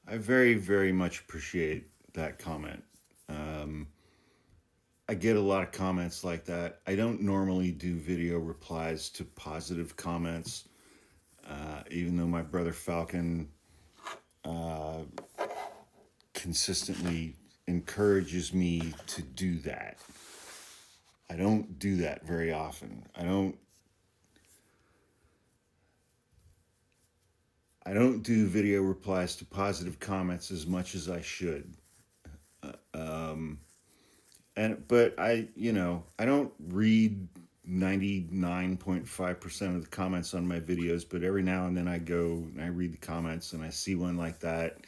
I very, very much appreciate that comment. Um, I get a lot of comments like that. I don't normally do video replies to positive comments, even though my brother Falcon uh, consistently encourages me to do that. I don't do that very often. I don't do video replies to positive comments as much as I should. Um, and but I don't read 99.5% of the comments on my videos, but every now and then I go and I read the comments and I see one like that.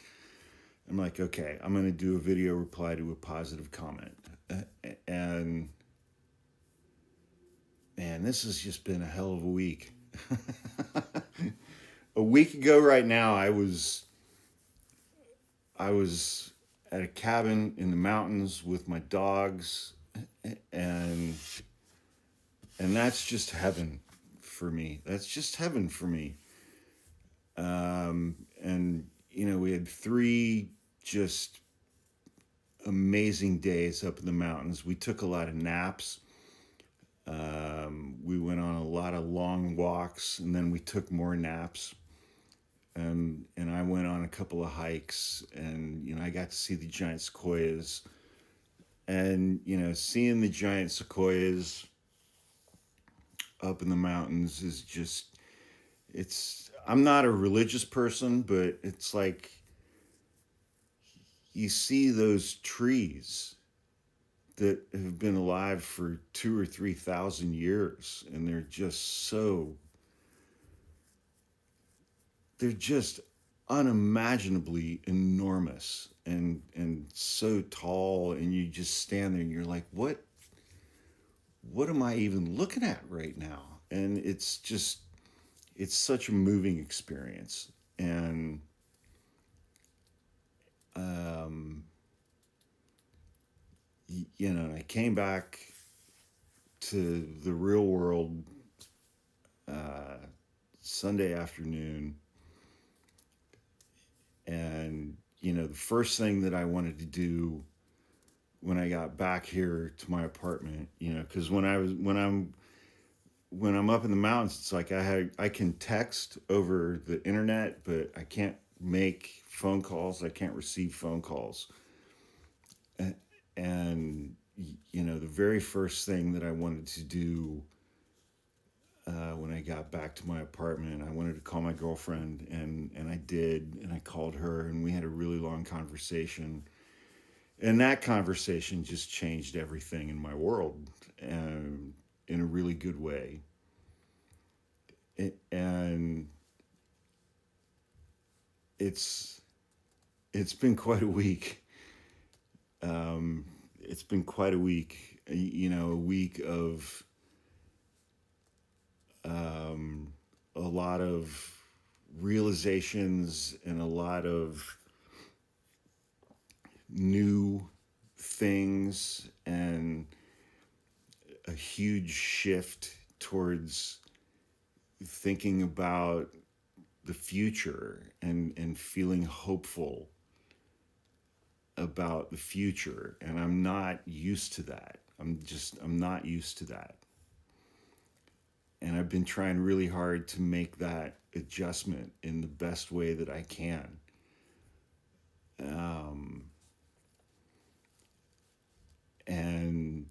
I'm like, okay, I'm going to do a video reply to a positive comment. And man, this has just been a hell of a week. A week ago right now, I was at a cabin in the mountains with my dogs, and that's just heaven for me. That's just heaven for me. And we had three just amazing days up in the mountains. We took a lot of naps. We went on a lot of long walks, and then we took more naps. And I went on a couple of hikes, and I got to see the giant sequoias. And seeing the giant sequoias up in the mountains is just it's. I'm not a religious person, but it's like you see those trees that have been alive for 2 or 3 thousand years, and they're just unimaginably enormous and so tall, and you just stand there and you're like, what am I even looking at right now? And it's such a moving experience. And um I came back to the real world uh Sunday afternoon. And the first thing that I wanted to do when I got back here to my apartment, because when I'm up in the mountains, it's like I can text over the internet, but I can't make phone calls. I can't receive phone calls. And the very first thing that I wanted to do when I got back to my apartment, I wanted to call my girlfriend, and I did, and I called her, and we had a really long conversation. And that conversation just changed everything in my world, in a really good way. And it's it's been quite a week. Um, it's been quite a week. A week of um, a lot of realizations and a lot of new things, and a huge shift towards thinking about the future, and feeling hopeful about the future. And I'm not used to that. I'm not used to that. And I've been trying really hard to make that adjustment in the best way that I can. Um, and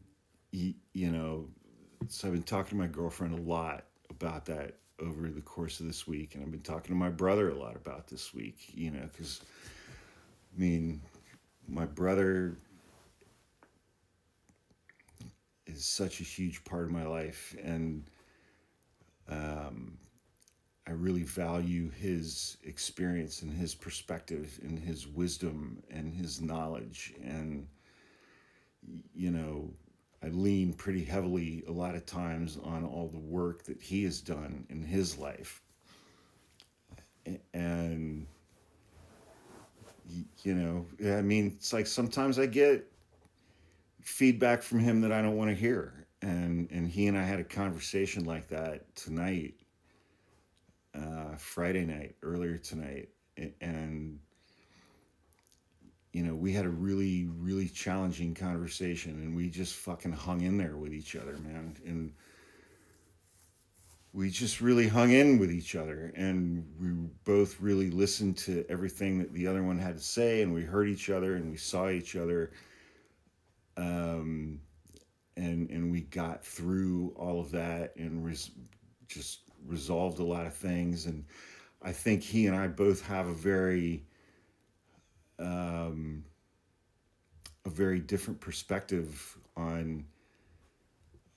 so I've been talking to my girlfriend a lot about that over the course of this week, and I've been talking to my brother a lot about this week. Because I mean, my brother is such a huge part of my life, and um, I really value his experience and his perspective and his wisdom and his knowledge. And you know, I lean pretty heavily a lot of times on all the work that he has done in his life. And I mean, it's like sometimes I get feedback from him that I don't want to hear. And he and I had a conversation like that tonight, Friday night, earlier tonight. And we had a really, really challenging conversation, and we just fucking hung in there with each other, man. And we just really hung in with each other, and we both really listened to everything that the other one had to say, and we heard each other, and we saw each other, um, and we got through all of that, and just resolved a lot of things. And I think he and I both have um, a very different perspective on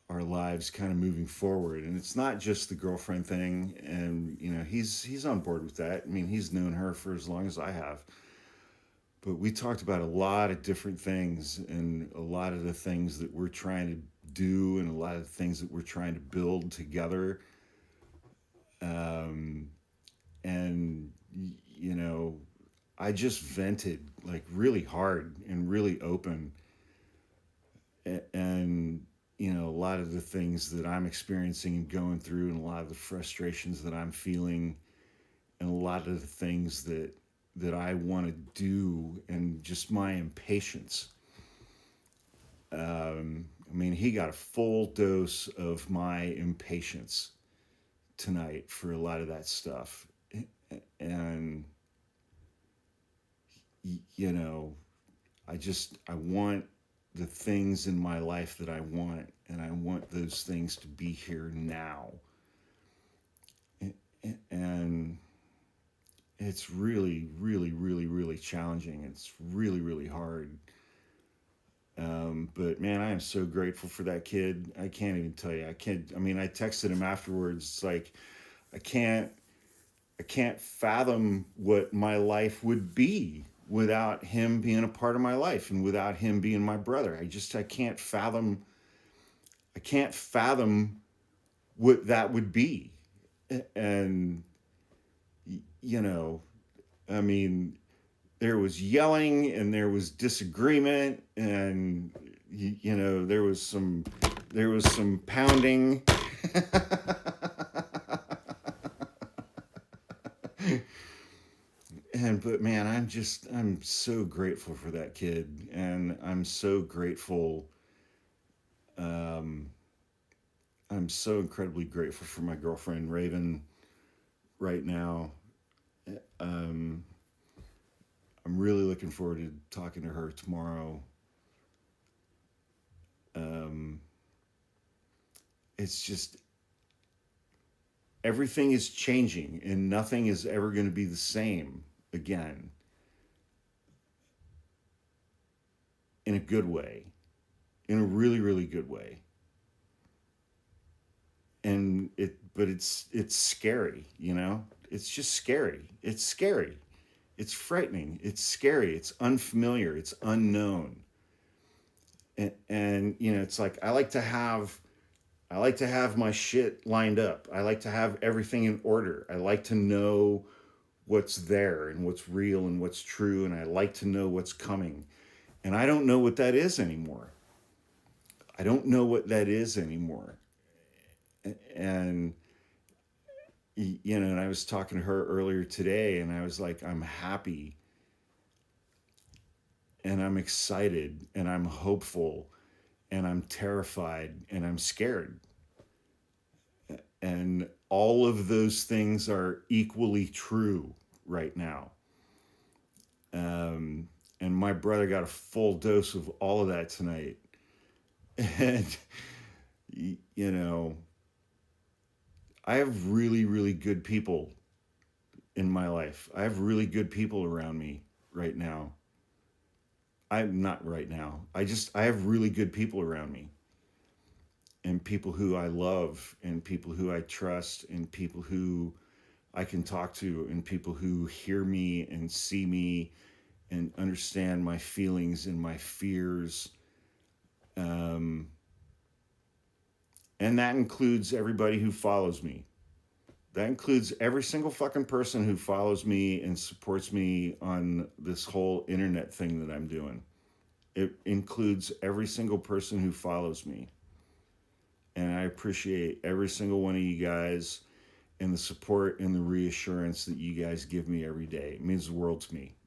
our lives kind of moving forward. And it's not just the girlfriend thing. And he's on board with that. I mean, he's known her for as long as I have. But we talked about a lot of different things, and a lot of the things that we're trying to do, and a lot of the things that we're trying to build together. um, and you know I just vented like really hard and really open. And a lot of the things that I'm experiencing and going through, and a lot of the frustrations that I'm feeling, and a lot of the things that I want to do, and just my impatience. I mean, he got a full dose of my impatience tonight for a lot of that stuff. And you know I want the things in my life that I want, and I want those things to be here now. And it's really, really, really, really challenging. It's really, really hard. But man, I am so grateful for that kid. I can't even tell you. I can't. I mean, I texted him afterwards. It's like I can't. I can't fathom what my life would be without him being a part of my life, and without him being my brother. I can't fathom. I can't fathom what that would be. And you know, I mean, there was yelling, and there was disagreement, and there was some pounding. But man, I'm so grateful for that kid, and I'm so grateful. Um, I'm so incredibly grateful for my girlfriend Raven right now. Um, I'm really looking forward to talking to her tomorrow. Um, it's just everything is changing, and nothing is ever going to be the same again, in a good way, in a really, really good way. And but it's scary. It's just scary. It's scary. It's frightening. It's scary. It's unfamiliar. It's unknown. And it's like I like to have my shit lined up. I like to have everything in order. I like to know what's there, and what's real, and what's true, and I like to know what's coming. And I don't know what that is anymore. I don't know what that is anymore. And and I was talking to her earlier today, and I was like, I'm happy, and I'm excited, and I'm hopeful, and I'm terrified, and I'm scared. And all of those things are equally true right now. Um, and my brother got a full dose of all of that tonight. And, you know, I have really, really good people in my life. I have really good people around me right now. I'm not right now. I have really good people around me, and people who I love, and people who I trust, and people who I can talk to, and people who hear me and see me and understand my feelings and my fears. Um, and that includes everybody who follows me. That includes every single fucking person who follows me and supports me on this whole internet thing that I'm doing. It includes every single person who follows me. And I appreciate every single one of you guys, and the support and the reassurance that you guys give me every day. It means the world to me.